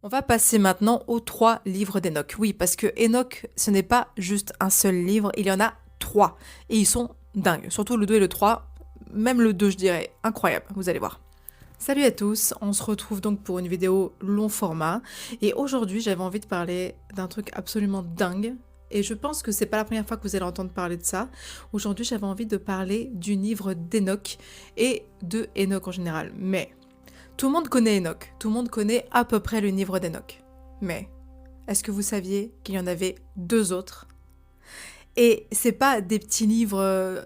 On va passer maintenant aux 3 livres d'Enoch. Oui, parce que Enoch, ce n'est pas juste un seul livre, il y en a 3. Et ils sont dingues. Surtout le 2 et le 3, même le 2 je dirais, incroyable, vous allez voir. Salut à tous, on se retrouve donc pour une vidéo long format. Et aujourd'hui j'avais envie de parler d'un truc absolument dingue. Et je pense que c'est pas la première fois que vous allez entendre parler de ça. Aujourd'hui j'avais envie de parler du livre d'Enoch et de Enoch en général. Mais tout le monde connaît Enoch, tout le monde connaît à peu près le livre d'Enoch. Mais est-ce que vous saviez qu'il y en avait 2 autres? Et c'est pas des petits livres,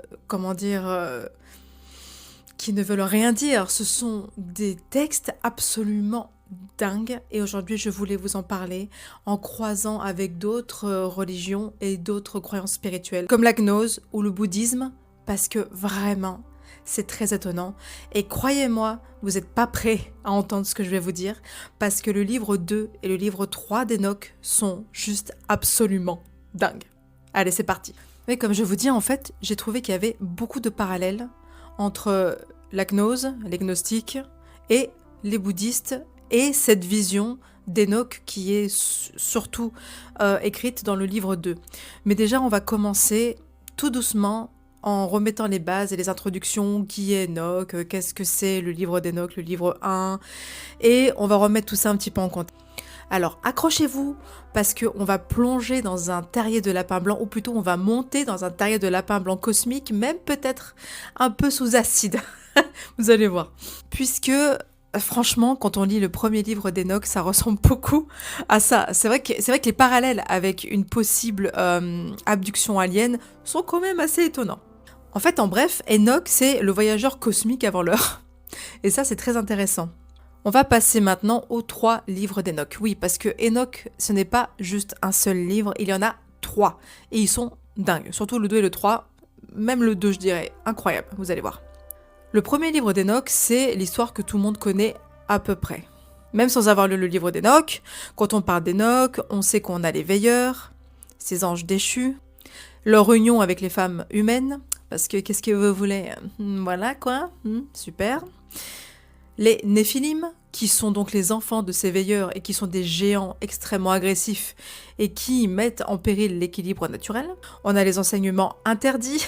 qui ne veulent rien dire. Ce sont des textes absolument dingues. Et aujourd'hui, je voulais vous en parler en croisant avec d'autres religions et d'autres croyances spirituelles, comme la gnose ou le bouddhisme, parce que vraiment, c'est très étonnant. Et croyez-moi, vous n'êtes pas prêts à entendre ce que je vais vous dire, parce que le livre 2 et le livre 3 d'Enoch sont juste absolument dingues. Allez, c'est parti. Mais comme je vous dis, en fait, j'ai trouvé qu'il y avait beaucoup de parallèles entre la gnose, les gnostiques, et les bouddhistes, et cette vision d'Enoch qui est surtout écrite dans le livre 2. Mais déjà, on va commencer tout doucement en remettant les bases et les introductions, qui est Enoch, qu'est-ce que c'est le livre d'Enoch, le livre 1, et on va remettre tout ça un petit peu en compte. Alors accrochez-vous parce qu'on va plonger dans un terrier de lapin blanc, ou plutôt on va monter dans un terrier de lapin blanc cosmique, même peut-être un peu sous acide, vous allez voir. Puisque franchement, quand on lit le premier livre d'Enoch, ça ressemble beaucoup à ça. C'est vrai que les parallèles avec une possible abduction alien sont quand même assez étonnants. En fait, en bref, Enoch, c'est le voyageur cosmique avant l'heure. Et ça, c'est très intéressant. On va passer maintenant aux 3 livres d'Enoch. Oui, parce que Enoch, ce n'est pas juste un seul livre, il y en a 3. Et ils sont dingues. Surtout le 2 et le 3, même le 2 je dirais, incroyable, vous allez voir. Le premier livre d'Enoch, c'est l'histoire que tout le monde connaît à peu près. Même sans avoir lu le livre d'Enoch, quand on parle d'Enoch, on sait qu'on a les veilleurs, ces anges déchus, leur union avec les femmes humaines, parce que qu'est-ce que vous voulez? Voilà quoi, super. Les Néphilim, qui sont donc les enfants de ces veilleurs et qui sont des géants extrêmement agressifs et qui mettent en péril l'équilibre naturel. On a les enseignements interdits,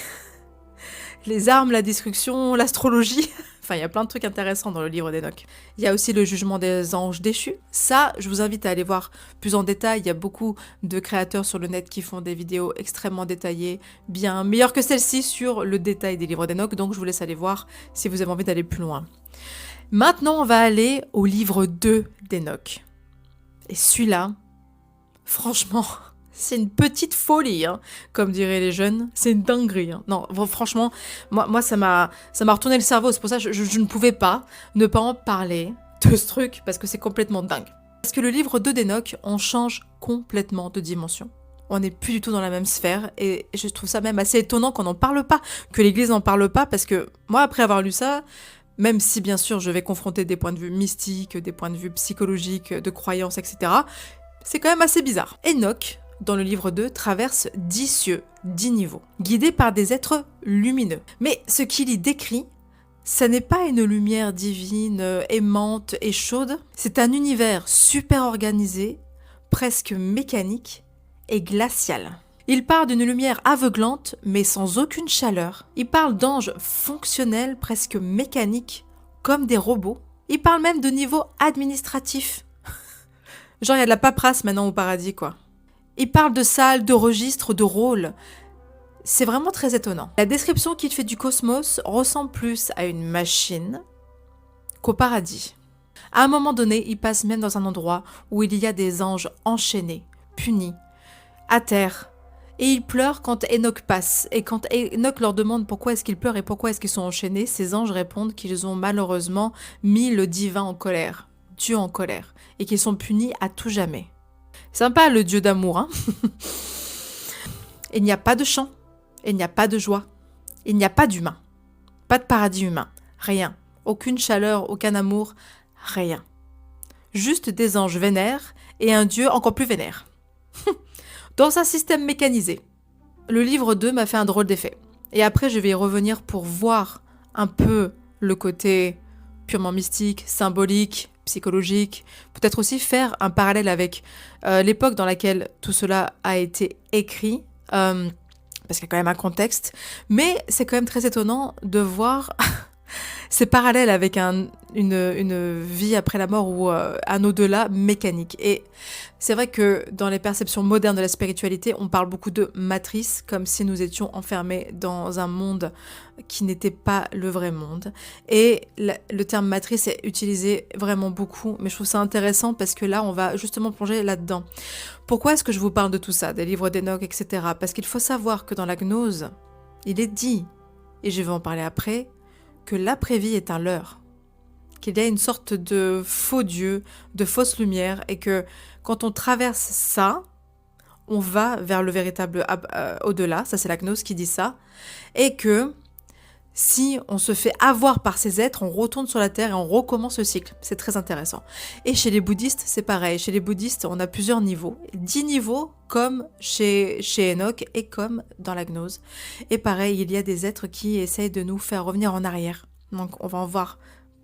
les armes, la destruction, l'astrologie. Enfin, il y a plein de trucs intéressants dans le livre d'Enoch. Il y a aussi le jugement des anges déchus. Ça, je vous invite à aller voir plus en détail. Il y a beaucoup de créateurs sur le net qui font des vidéos extrêmement détaillées, bien meilleures que celle-ci sur le détail des livres d'Enoch. Donc, je vous laisse aller voir si vous avez envie d'aller plus loin. Maintenant, on va aller au livre 2 d'Enoch. Et celui-là, franchement, c'est une petite folie, hein, comme diraient les jeunes. C'est une dinguerie. Hein. Non, franchement, moi ça m'a retourné le cerveau. C'est pour ça que je ne pouvais pas ne pas en parler de ce truc, parce que c'est complètement dingue. Parce que le livre 2 d'Enoch, on change complètement de dimension. On n'est plus du tout dans la même sphère, et je trouve ça même assez étonnant qu'on n'en parle pas, que l'Église n'en parle pas, parce que moi, après avoir lu ça, même si bien sûr je vais confronter des points de vue mystiques, des points de vue psychologiques, de croyances, etc., c'est quand même assez bizarre. Enoch, dans le livre 2, traverse 10 cieux, 10 niveaux, guidé par des êtres lumineux. Mais ce qu'il y décrit, ça n'est pas une lumière divine, aimante et chaude, c'est un univers super organisé, presque mécanique et glacial. Il parle d'une lumière aveuglante, mais sans aucune chaleur. Il parle d'anges fonctionnels, presque mécaniques, comme des robots. Il parle même de niveau administratif. Genre, il y a de la paperasse maintenant au paradis, quoi. Il parle de salles, de registres, de rôles. C'est vraiment très étonnant. La description qu'il fait du cosmos ressemble plus à une machine qu'au paradis. À un moment donné, il passe même dans un endroit où il y a des anges enchaînés, punis, à terre. Et ils pleurent quand Enoch passe. Et quand Enoch leur demande pourquoi est-ce qu'ils pleurent et pourquoi est-ce qu'ils sont enchaînés, ces anges répondent qu'ils ont malheureusement mis le divin en colère, Dieu en colère, et qu'ils sont punis à tout jamais. Sympa le Dieu d'amour, hein. Il n'y a pas de chant, il n'y a pas de joie, il n'y a pas d'humain, pas de paradis humain, rien, aucune chaleur, aucun amour, rien. Juste des anges vénères et un Dieu encore plus vénère. Dans un système mécanisé. Le livre 2 m'a fait un drôle d'effet. Et après, je vais y revenir pour voir un peu le côté purement mystique, symbolique, psychologique, peut-être aussi faire un parallèle avec l'époque dans laquelle tout cela a été écrit, parce qu'il y a quand même un contexte, mais c'est quand même très étonnant de voir ces parallèles avec une vie après la mort ou un au-delà mécanique. Et c'est vrai que dans les perceptions modernes de la spiritualité, on parle beaucoup de matrice, comme si nous étions enfermés dans un monde qui n'était pas le vrai monde. Et le terme matrice est utilisé vraiment beaucoup, mais je trouve ça intéressant parce que là, on va justement plonger là-dedans. Pourquoi est-ce que je vous parle de tout ça, des livres d'Enoch, etc. Parce qu'il faut savoir que dans la gnose, il est dit, et je vais en parler après, que l'après-vie est un leurre, qu'il y a une sorte de faux Dieu, de fausse lumière, et que quand on traverse ça, on va vers le véritable au-delà, ça c'est la gnose qui dit ça, et que si on se fait avoir par ces êtres, on retourne sur la Terre et on recommence le cycle. C'est très intéressant. Et chez les bouddhistes, c'est pareil. Chez les bouddhistes, on a plusieurs niveaux. 10 niveaux, comme chez Enoch et comme dans la gnose. Et pareil, il y a des êtres qui essayent de nous faire revenir en arrière. Donc on va en voir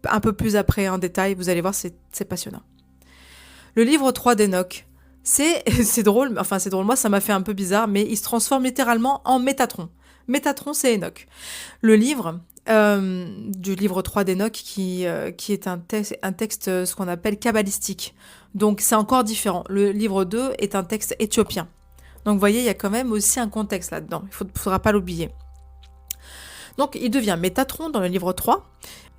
un peu plus après en détail. Vous allez voir, c'est passionnant. Le livre 3 d'Enoch, c'est drôle. Enfin, c'est drôle. Moi, ça m'a fait un peu bizarre, mais il se transforme littéralement en Métatron. Métatron, c'est Enoch. Le livre du livre 3 d'Enoch qui est un texte, ce qu'on appelle kabbalistique. Donc c'est encore différent. Le livre 2 est un texte éthiopien. Donc vous voyez, il y a quand même aussi un contexte là-dedans. Il ne faudra pas l'oublier. Donc il devient Métatron dans le livre 3.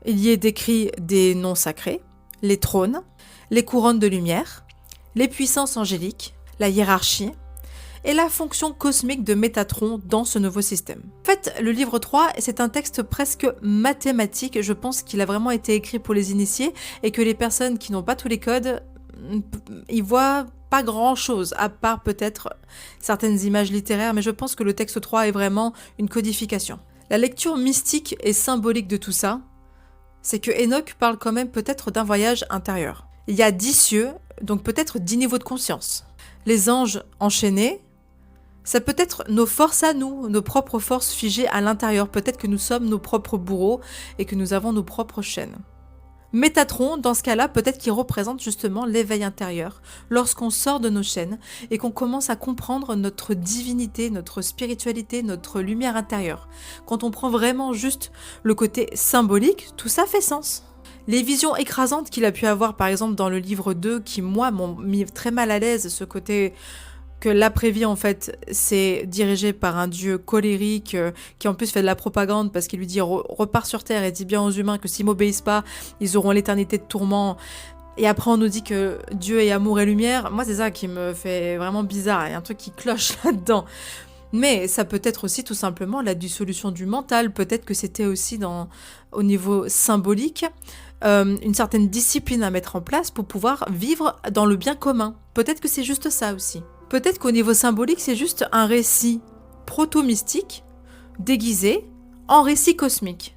Il y est décrit des noms sacrés, les trônes, les couronnes de lumière, les puissances angéliques, la hiérarchie, et la fonction cosmique de Métatron dans ce nouveau système. En fait, le livre 3, c'est un texte presque mathématique. Je pense qu'il a vraiment été écrit pour les initiés et que les personnes qui n'ont pas tous les codes, ils voient pas grand-chose, à part peut-être certaines images littéraires, mais je pense que le texte 3 est vraiment une codification. La lecture mystique et symbolique de tout ça, c'est que Enoch parle quand même peut-être d'un voyage intérieur. Il y a 10 cieux, donc peut-être 10 niveaux de conscience. Les anges enchaînés, ça peut être nos forces à nous, nos propres forces figées à l'intérieur. Peut-être que nous sommes nos propres bourreaux et que nous avons nos propres chaînes. Métatron, dans ce cas-là, peut-être qu'il représente justement l'éveil intérieur, lorsqu'on sort de nos chaînes et qu'on commence à comprendre notre divinité, notre spiritualité, notre lumière intérieure. Quand on prend vraiment juste le côté symbolique, tout ça fait sens. Les visions écrasantes qu'il a pu avoir, par exemple, dans le livre 2, qui, moi, m'ont mis très mal à l'aise, ce côté que l'après-vie, en fait, c'est dirigé par un dieu colérique qui, en plus, fait de la propagande parce qu'il lui dit « repars sur Terre et dis bien aux humains que s'ils m'obéissent pas, ils auront l'éternité de tourment. » Et après, on nous dit que Dieu est amour et lumière. Moi, c'est ça qui me fait vraiment bizarre. Il y a un truc qui cloche là-dedans. Mais ça peut être aussi tout simplement la dissolution du mental. Peut-être que c'était aussi au niveau symbolique une certaine discipline à mettre en place pour pouvoir vivre dans le bien commun. Peut-être que c'est juste ça aussi. Peut-être qu'au niveau symbolique, c'est juste un récit proto-mystique, déguisé, en récit cosmique.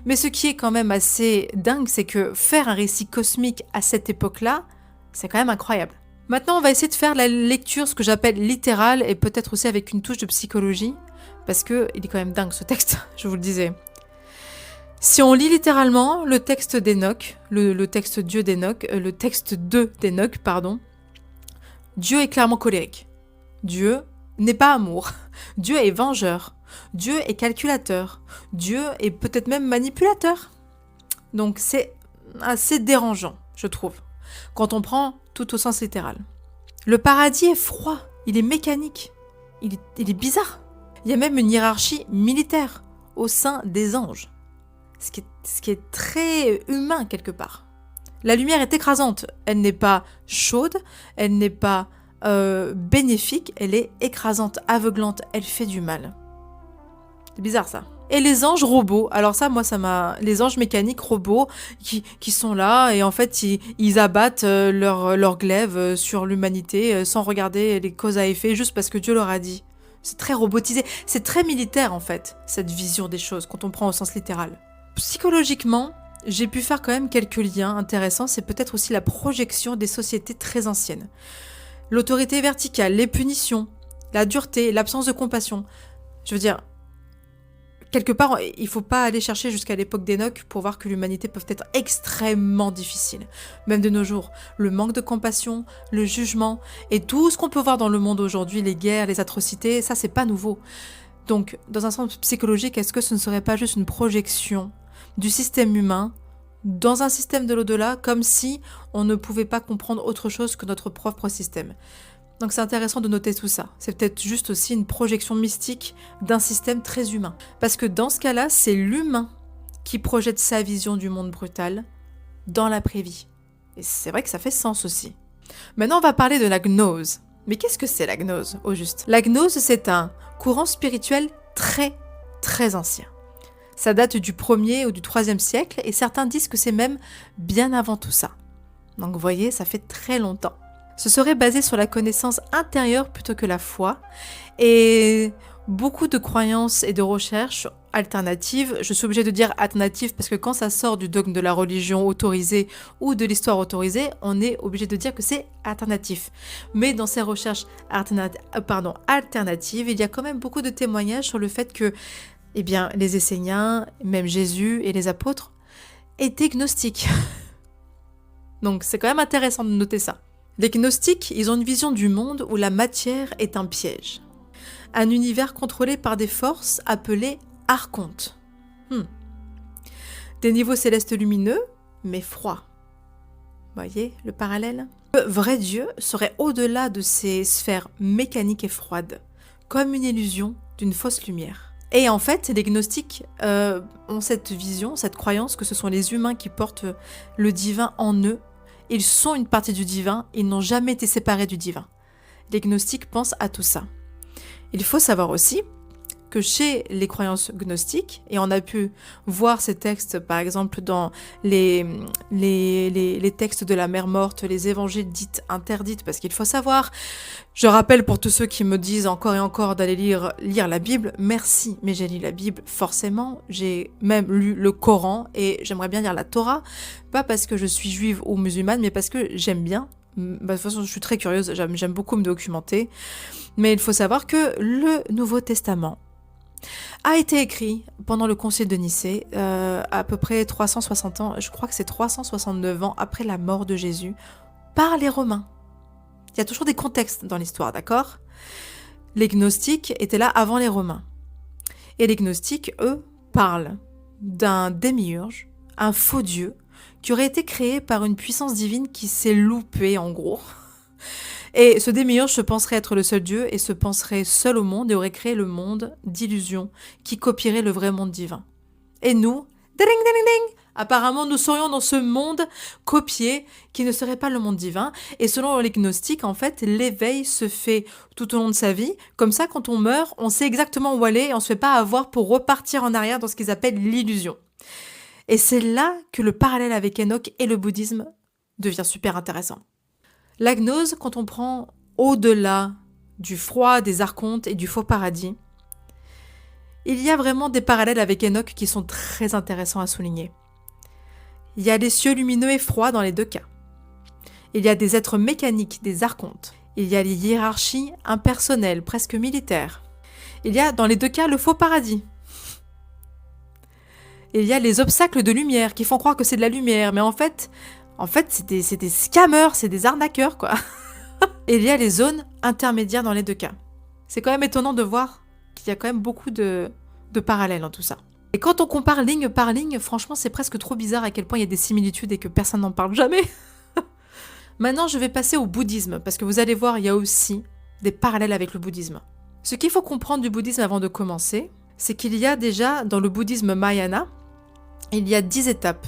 Mais ce qui est quand même assez dingue, c'est que faire un récit cosmique à cette époque-là, c'est quand même incroyable. Maintenant, on va essayer de faire la lecture, ce que j'appelle littérale, et peut-être aussi avec une touche de psychologie, parce qu'il est quand même dingue ce texte, je vous le disais. Si on lit littéralement le texte d'Enoch, le texte Dieu d'Enoch, le texte 2 d'Enoch, pardon, Dieu est clairement colérique. Dieu n'est pas amour. Dieu est vengeur. Dieu est calculateur. Dieu est peut-être même manipulateur. Donc c'est assez dérangeant, je trouve, quand on prend tout au sens littéral. Le paradis est froid, il est mécanique, il est bizarre. Il y a même une hiérarchie militaire au sein des anges, ce qui est très humain quelque part. La lumière est écrasante, elle n'est pas chaude, elle n'est pas bénéfique, elle est écrasante, aveuglante, elle fait du mal. C'est bizarre ça. Et les anges robots, alors ça, moi, ça m'a... Les anges mécaniques robots qui sont là et en fait, ils abattent leur glaive sur l'humanité sans regarder les causes à effet, juste parce que Dieu leur a dit. C'est très robotisé, c'est très militaire en fait, cette vision des choses, quand on prend au sens littéral. Psychologiquement, j'ai pu faire quand même quelques liens intéressants, c'est peut-être aussi la projection des sociétés très anciennes. L'autorité verticale, les punitions, la dureté, l'absence de compassion. Je veux dire, Quelque part, il ne faut pas aller chercher jusqu'à l'époque d'Enoch pour voir que l'humanité peut être extrêmement difficile. Même de nos jours, le manque de compassion, le jugement et tout ce qu'on peut voir dans le monde aujourd'hui, les guerres, les atrocités, ça c'est pas nouveau. Donc, dans un sens psychologique, est-ce que ce ne serait pas juste une projection du système humain dans un système de l'au-delà, comme si on ne pouvait pas comprendre autre chose que notre propre système? Donc c'est intéressant de noter tout ça. C'est peut-être juste aussi une projection mystique d'un système très humain. Parce que dans ce cas-là, c'est l'humain qui projette sa vision du monde brutal dans l'après-vie. Et c'est vrai que ça fait sens aussi. Maintenant, on va parler de la gnose. Mais qu'est-ce que c'est la gnose, au juste? La gnose, c'est un courant spirituel très, très ancien. Ça date du 1er ou du 3e siècle, et certains disent que c'est même bien avant tout ça. Donc vous voyez, ça fait très longtemps. Ce serait basé sur la connaissance intérieure plutôt que la foi, et beaucoup de croyances et de recherches alternatives, je suis obligée de dire alternatives parce que quand ça sort du dogme de la religion autorisée ou de l'histoire autorisée, on est obligé de dire que c'est alternatif. Mais dans ces recherches alternatives, il y a quand même beaucoup de témoignages sur le fait que les Esséniens, même Jésus et les apôtres, étaient gnostiques. Donc c'est quand même intéressant de noter ça. Les gnostiques, ils ont une vision du monde où la matière est un piège. Un univers contrôlé par des forces appelées archontes. Des niveaux célestes lumineux, mais froids. Voyez le parallèle? Le vrai Dieu serait au-delà de ces sphères mécaniques et froides, comme une illusion d'une fausse lumière. Et en fait, les gnostiques ont cette vision, cette croyance que ce sont les humains qui portent le divin en eux. Ils sont une partie du divin, ils n'ont jamais été séparés du divin. Les gnostiques pensent à tout ça. Il faut savoir aussi que chez les croyances gnostiques, et on a pu voir ces textes par exemple dans les textes de la mer morte, les évangiles dites interdites, parce qu'il faut savoir, je rappelle pour tous ceux qui me disent encore et encore d'aller lire la Bible, merci, mais j'ai lu la Bible forcément, j'ai même lu le Coran et j'aimerais bien lire la Torah, pas parce que je suis juive ou musulmane, mais parce que j'aime bien. De toute façon, je suis très curieuse, j'aime beaucoup me documenter, mais il faut savoir que le Nouveau Testament a été écrit pendant le concile de Nicée, à peu près 360 ans, je crois que c'est 369 ans après la mort de Jésus, par les Romains. Il y a toujours des contextes dans l'histoire, d'accord? Les gnostiques étaient là avant les Romains. Et les gnostiques, eux, parlent d'un démiurge, un faux dieu, qui aurait été créé par une puissance divine qui s'est loupée, en gros. Et ce démiurge se penserait être le seul Dieu et se penserait seul au monde et aurait créé le monde d'illusion qui copierait le vrai monde divin. Et nous, ding, ding, ding, apparemment nous serions dans ce monde copié qui ne serait pas le monde divin. Et selon les gnostiques, en fait, l'éveil se fait tout au long de sa vie. Comme ça, quand on meurt, on sait exactement où aller et on ne se fait pas avoir pour repartir en arrière dans ce qu'ils appellent l'illusion. Et c'est là que le parallèle avec Enoch et le bouddhisme devient super intéressant. La gnose, quand on prend au-delà du froid, des archontes et du faux paradis, il y a vraiment des parallèles avec Enoch qui sont très intéressants à souligner. Il y a les cieux lumineux et froids dans les deux cas. Il y a des êtres mécaniques, des archontes. Il y a les hiérarchies impersonnelles, presque militaires. Il y a dans les deux cas le faux paradis. Il y a les obstacles de lumière qui font croire que c'est de la lumière, mais en fait c'est des scammers, c'est des arnaqueurs, quoi. Et il y a les zones intermédiaires dans les deux cas. C'est quand même étonnant de voir qu'il y a quand même beaucoup de parallèles dans tout ça. Et quand on compare ligne par ligne, franchement, c'est presque trop bizarre à quel point il y a des similitudes et que personne n'en parle jamais. Maintenant, je vais passer au bouddhisme, parce que vous allez voir, il y a aussi des parallèles avec le bouddhisme. Ce qu'il faut comprendre du bouddhisme avant de commencer, c'est qu'il y a déjà, dans le bouddhisme Mahayana, il y a 10 étapes,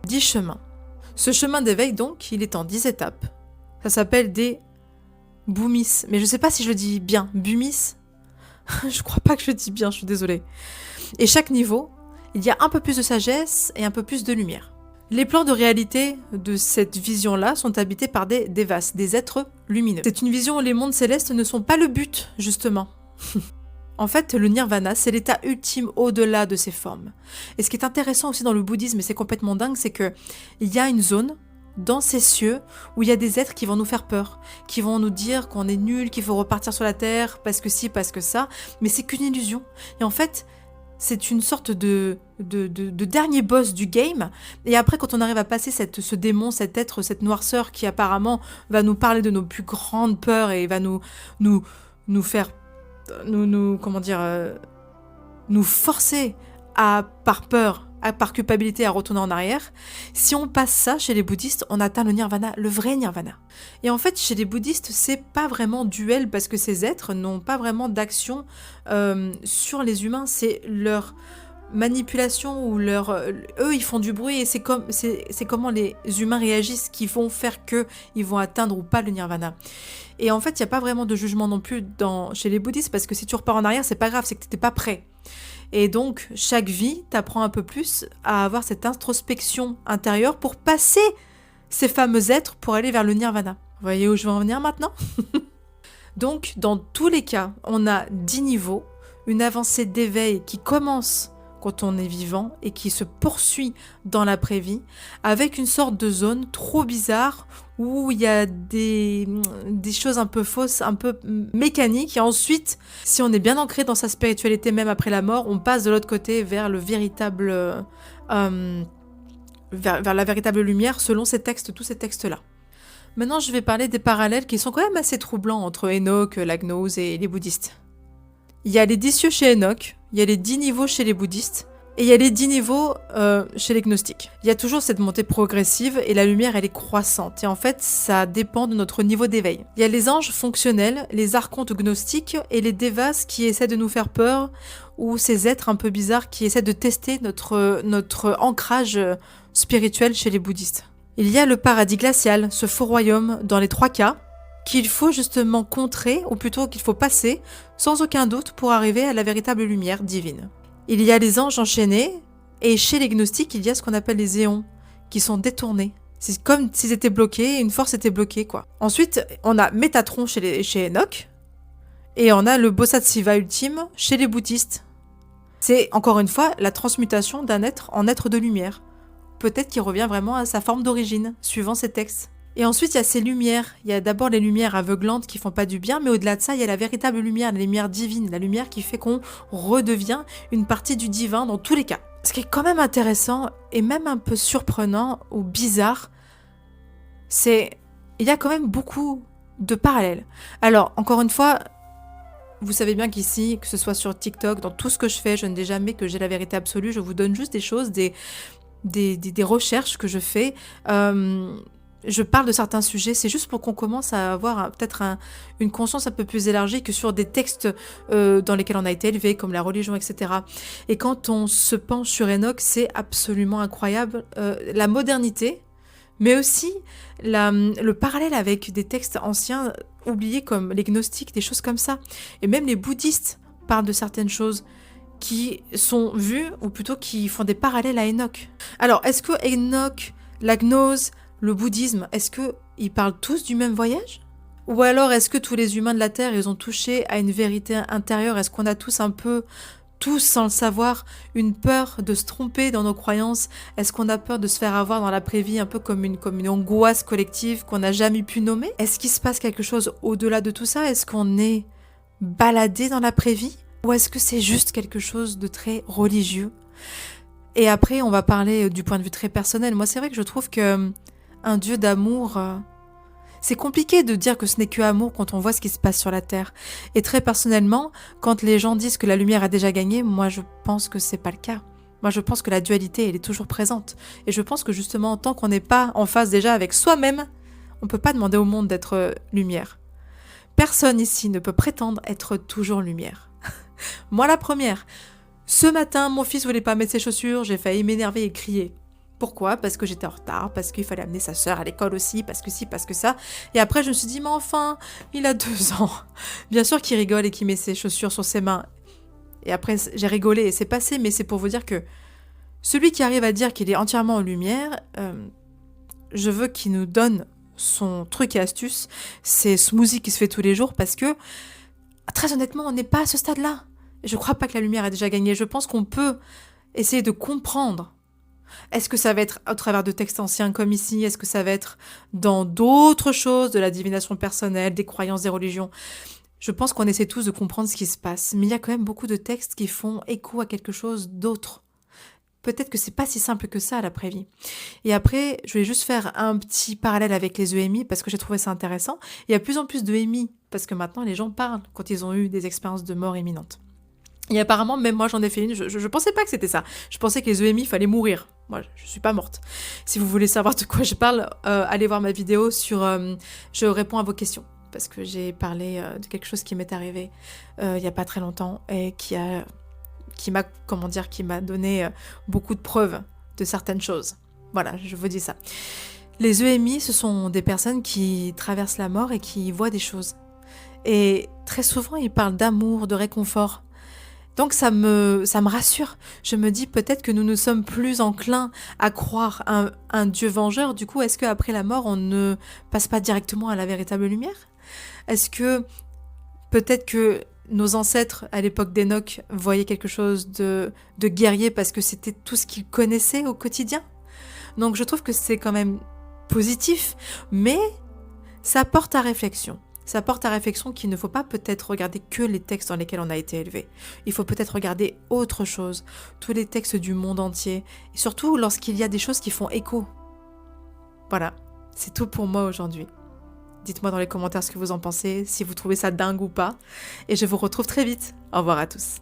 10 chemins. Ce chemin d'éveil, donc, il est en 10 étapes. Ça s'appelle des bhumis. Mais je ne sais pas si je le dis bien. Bhumis? Je crois pas que je le dis bien, je suis désolée. Et chaque niveau, il y a un peu plus de sagesse et un peu plus de lumière. Les plans de réalité de cette vision-là sont habités par des devas, des êtres lumineux. C'est une vision où les mondes célestes ne sont pas le but, justement. En fait, le nirvana, c'est l'état ultime au-delà de ces formes. Et ce qui est intéressant aussi dans le bouddhisme, et c'est complètement dingue, c'est qu'il y a une zone dans ces cieux où il y a des êtres qui vont nous faire peur, qui vont nous dire qu'on est nul, qu'il faut repartir sur la terre, parce que ci, parce que ça, mais c'est qu'une illusion. Et en fait, c'est une sorte de dernier boss du game. Et après, quand on arrive à passer ce démon, cet être, cette noirceur qui apparemment va nous parler de nos plus grandes peurs et va nous, nous faire, comment dire, nous forcer par peur, par culpabilité à retourner en arrière. Si on passe ça chez les bouddhistes, on atteint le nirvana, le vrai nirvana. Et en fait, chez les bouddhistes, c'est pas vraiment duel parce que ces êtres n'ont pas vraiment d'action sur les humains. C'est leur manipulation ou eux, ils font du bruit et c'est comment les humains réagissent qui vont faire que ils vont atteindre ou pas le nirvana. Et en fait, il n'y a pas vraiment de jugement non plus chez les bouddhistes parce que si tu repars en arrière, c'est pas grave, c'est que tu n'étais pas prêt. Et donc, chaque vie t'apprend un peu plus à avoir cette introspection intérieure pour passer ces fameux êtres pour aller vers le nirvana. Vous voyez où je veux en venir maintenant? Donc, dans tous les cas, on a 10 niveaux, une avancée d'éveil qui commence quand on est vivant et qui se poursuit dans l'après-vie, avec une sorte de zone trop bizarre où il y a des choses un peu fausses, un peu mécaniques, et ensuite, si on est bien ancré dans sa spiritualité même après la mort, on passe de l'autre côté vers le véritable, vers la véritable lumière selon tous ces textes-là. Maintenant, je vais parler des parallèles qui sont quand même assez troublants entre Enoch, la gnose et les bouddhistes. Il y a les 10 cieux chez Enoch, il y a les 10 niveaux chez les bouddhistes, et il y a les 10 niveaux chez les gnostiques. Il y a toujours cette montée progressive et la lumière, elle est croissante. Et en fait, ça dépend de notre niveau d'éveil. Il y a les anges fonctionnels, les archontes gnostiques et les devas qui essaient de nous faire peur, ou ces êtres un peu bizarres qui essaient de tester notre ancrage spirituel chez les bouddhistes. Il y a le paradis glacial, ce faux royaume dans les 3 cas, qu'il faut justement contrer, ou plutôt qu'il faut passer, sans aucun doute, pour arriver à la véritable lumière divine. Il y a les anges enchaînés, et chez les gnostiques, il y a ce qu'on appelle les éons, qui sont détournés. C'est comme s'ils étaient bloqués, une force était bloquée, quoi. Ensuite, on a Métatron chez Enoch, et on a le Bodhisattva ultime chez les bouddhistes. C'est, encore une fois, la transmutation d'un être en être de lumière. Peut-être qu'il revient vraiment à sa forme d'origine, suivant ces textes. Et ensuite, il y a ces lumières. Il y a d'abord les lumières aveuglantes qui font pas du bien, mais au-delà de ça, il y a la véritable lumière, la lumière divine, la lumière qui fait qu'on redevient une partie du divin dans tous les cas. Ce qui est quand même intéressant et même un peu surprenant ou bizarre, c'est il y a quand même beaucoup de parallèles. Alors, encore une fois, vous savez bien qu'ici, que ce soit sur TikTok, dans tout ce que je fais, je ne dis jamais que j'ai la vérité absolue, je vous donne juste des choses, des recherches que je fais. Je parle de certains sujets, c'est juste pour qu'on commence à avoir peut-être une conscience un peu plus élargie que sur des textes dans lesquels on a été élevé, comme la religion, etc. Et quand on se penche sur Enoch, c'est absolument incroyable. La modernité, mais aussi le parallèle avec des textes anciens oubliés comme les gnostiques, des choses comme ça. Et même les bouddhistes parlent de certaines choses qui sont vues, ou plutôt qui font des parallèles à Enoch. Alors, est-ce que Enoch, la gnose, le bouddhisme, est-ce qu'ils parlent tous du même voyage? Ou alors est-ce que tous les humains de la Terre, ils ont touché à une vérité intérieure? Est-ce qu'on a tous un peu, tous sans le savoir, une peur de se tromper dans nos croyances? Est-ce qu'on a peur de se faire avoir dans l'après-vie, un peu comme une angoisse collective qu'on n'a jamais pu nommer? Est-ce qu'il se passe quelque chose au-delà de tout ça? Est-ce qu'on est baladé dans l'après-vie? Ou est-ce que c'est juste quelque chose de très religieux? Et après, on va parler du point de vue très personnel. Moi, c'est vrai que je trouve que un Dieu d'amour, c'est compliqué de dire que ce n'est que amour quand on voit ce qui se passe sur la Terre. Et très personnellement, quand les gens disent que la lumière a déjà gagné, moi je pense que c'est pas le cas. Moi je pense que la dualité, elle est toujours présente. Et je pense que justement, tant qu'on n'est pas en phase déjà avec soi-même, on peut pas demander au monde d'être lumière. Personne ici ne peut prétendre être toujours lumière. Moi la première. Ce matin, mon fils voulait pas mettre ses chaussures, j'ai failli m'énerver et crier. Pourquoi? Parce que j'étais en retard, parce qu'il fallait amener sa sœur à l'école aussi, parce que ci, parce que ça. Et après, je me suis dit, mais enfin, il a 2 ans. Bien sûr qu'il rigole et qu'il met ses chaussures sur ses mains. Et après, j'ai rigolé et c'est passé, mais c'est pour vous dire que celui qui arrive à dire qu'il est entièrement en lumière, je veux qu'il nous donne son truc et astuce, ses smoothies qu'il se fait tous les jours, parce que, très honnêtement, on n'est pas à ce stade-là. Je crois pas que la lumière a déjà gagné. Je pense qu'on peut essayer de comprendre. Est-ce que ça va être au travers de textes anciens comme ici? Est-ce que ça va être dans d'autres choses, de la divination personnelle, des croyances, des religions? Je pense qu'on essaie tous de comprendre ce qui se passe, mais il y a quand même beaucoup de textes qui font écho à quelque chose d'autre. Peut-être que c'est pas si simple que ça à l'après-vie. Et après, je vais juste faire un petit parallèle avec les EMI parce que j'ai trouvé ça intéressant. Il y a de plus en plus de EMI parce que maintenant les gens parlent quand ils ont eu des expériences de mort imminente. Et apparemment, même moi j'en ai fait une, je pensais pas que c'était ça. Je pensais que les EMI, fallait mourir. Moi, je suis pas morte. Si vous voulez savoir de quoi je parle, allez voir ma vidéo sur Je réponds à vos questions. Parce que j'ai parlé de quelque chose qui m'est arrivé il y a pas très longtemps et qui m'a donné beaucoup de preuves de certaines choses. Voilà, je vous dis ça. Les EMI, ce sont des personnes qui traversent la mort et qui voient des choses. Et très souvent, ils parlent d'amour, de réconfort. Donc ça me rassure. Je me dis peut-être que nous sommes plus enclins à croire un Dieu vengeur. Du coup, est-ce qu'après la mort, on ne passe pas directement à la véritable lumière? Est-ce que peut-être que nos ancêtres, à l'époque d'Enoch, voyaient quelque chose de guerrier parce que c'était tout ce qu'ils connaissaient au quotidien? Donc je trouve que c'est quand même positif, mais ça porte à réflexion. Ça porte à réflexion qu'il ne faut pas peut-être regarder que les textes dans lesquels on a été élevé. Il faut peut-être regarder autre chose, tous les textes du monde entier, et surtout lorsqu'il y a des choses qui font écho. Voilà, c'est tout pour moi aujourd'hui. Dites-moi dans les commentaires ce que vous en pensez, si vous trouvez ça dingue ou pas, et je vous retrouve très vite. Au revoir à tous.